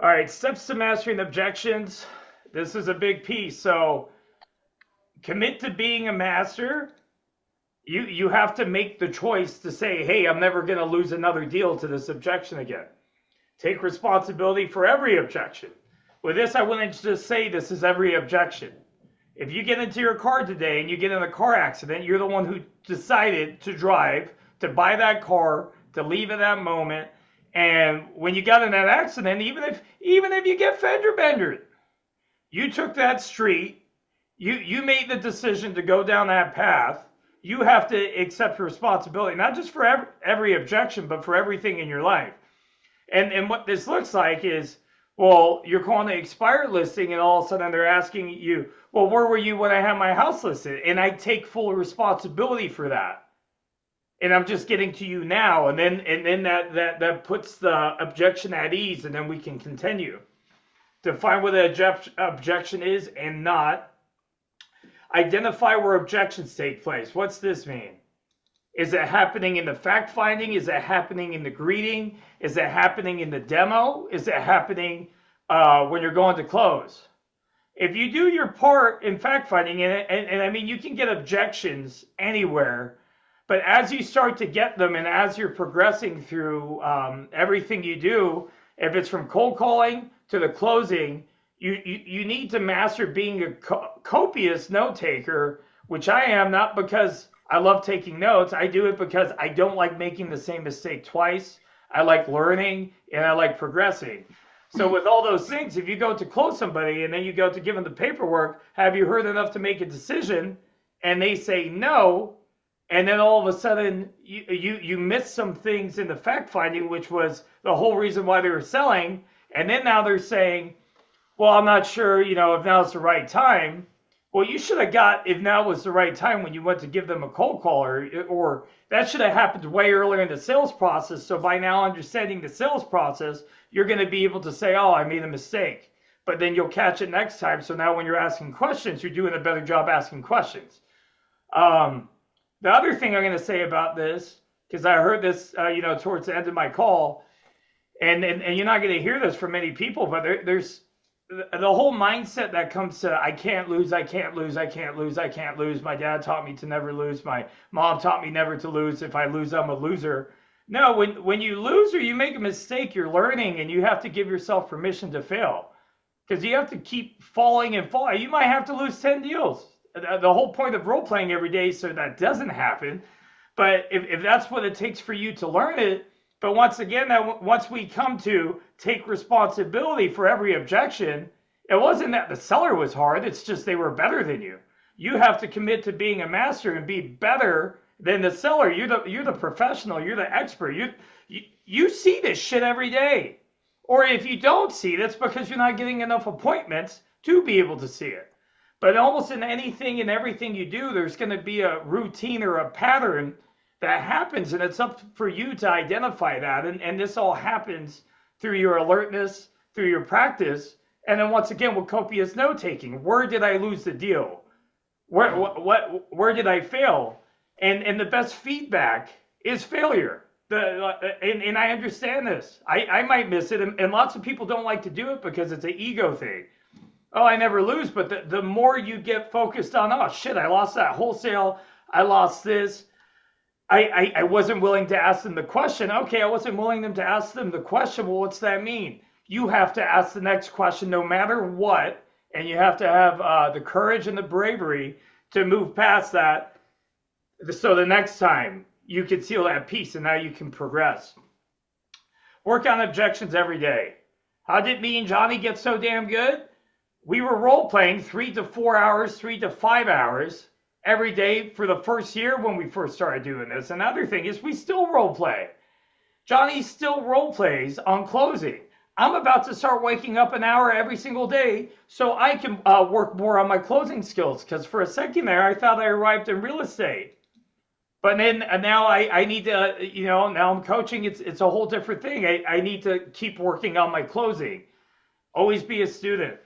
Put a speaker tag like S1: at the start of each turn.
S1: All right, steps to mastering objections. This is a big piece. So commit to being a master. You have to make the choice to say, hey, I'm never going to lose another deal to this objection again. Take responsibility for every objection. With this, I wouldn't just say this is every objection. If you get into your car today and you get in a car accident, you're the one who decided to drive, to buy that car, to leave at that moment. And when you got in that accident, even if you get fender bendered, you took that street, you made the decision to go down that path. You have to accept responsibility, not just for every objection, but for everything in your life. And what this looks like is, well, you're calling the expired listing, and all of a sudden they're asking you, well, where were you when I had my house listed? And I take full responsibility for that. And I'm just getting to you now, and then that puts the objection at ease, and then we can continue. Define what the objection is and not. Identify where objections take place. What's this mean? Is it happening in the fact finding? Is it happening in the greeting? Is it happening in the demo? Is it happening when you're going to close? If you do your part in fact finding, and I mean, you can get objections anywhere, but as you start to get them and as you're progressing through everything you do, if it's from cold calling to the closing, you need to master being a copious note taker, which I am, not because I love taking notes. I do it because I don't like making the same mistake twice. I like learning and I like progressing. So with all those things, if you go to close somebody and then you go to give them the paperwork, have you heard enough to make a decision? And they say no. And then all of a sudden you miss some things in the fact finding, which was the whole reason why they were selling. And then now they're saying, well, I'm not sure, if now's the right time. Well, you should have got if now was the right time when you went to give them a cold call, or that should have happened way earlier in the sales process. So by now understanding the sales process, you're going to be able to say, oh, I made a mistake. But then you'll catch it next time. So now when you're asking questions, you're doing a better job asking questions. The other thing I'm going to say about this, because I heard this, towards the end of my call, and you're not going to hear this from many people, but there's the whole mindset that comes to I can't lose, I can't lose, I can't lose, I can't lose. My dad taught me to never lose. My mom taught me never to lose. If I lose, I'm a loser. No, when you lose or you make a mistake, you're learning, and you have to give yourself permission to fail, because you have to keep falling and falling. You might have to lose 10 deals. The whole point of role playing every day is so that doesn't happen. But if that's what it takes for you to learn it, but once again, once we come to take responsibility for every objection, it wasn't that the seller was hard. It's just they were better than you. You have to commit to being a master and be better than the seller. You're the professional. You're the expert. You see this shit every day. Or if you don't see it, it's because you're not getting enough appointments to be able to see it. But almost in anything and everything you do, there's going to be a routine or a pattern that happens, and it's up for you to identify that. And this all happens through your alertness, through your practice, and then once again with copious note taking. Where did I lose the deal? Where did I fail? And the best feedback is failure. And I understand this. I might miss it, and lots of people don't like to do it because it's an ego thing. Oh, I never lose, but the more you get focused on, oh shit, I lost that wholesale, I lost this. I wasn't willing to ask them the question. Okay, I wasn't willing to ask them the question. Well, what's that mean? You have to ask the next question no matter what, and you have to have the courage and the bravery to move past that. So the next time you can seal that piece, and now you can progress. Work on objections every day. How did me and Johnny get so damn good? We were role playing 3 to 4 hours, 3 to 5 hours every day for the first year when we first started doing this. Another thing is we still role play. Johnny still role plays on closing. I'm about to start waking up an hour every single day so I can work more on my closing skills, because for a second there I thought I arrived in real estate. But then now I need to, now I'm coaching. It's a whole different thing. I need to keep working on my closing. Always be a student.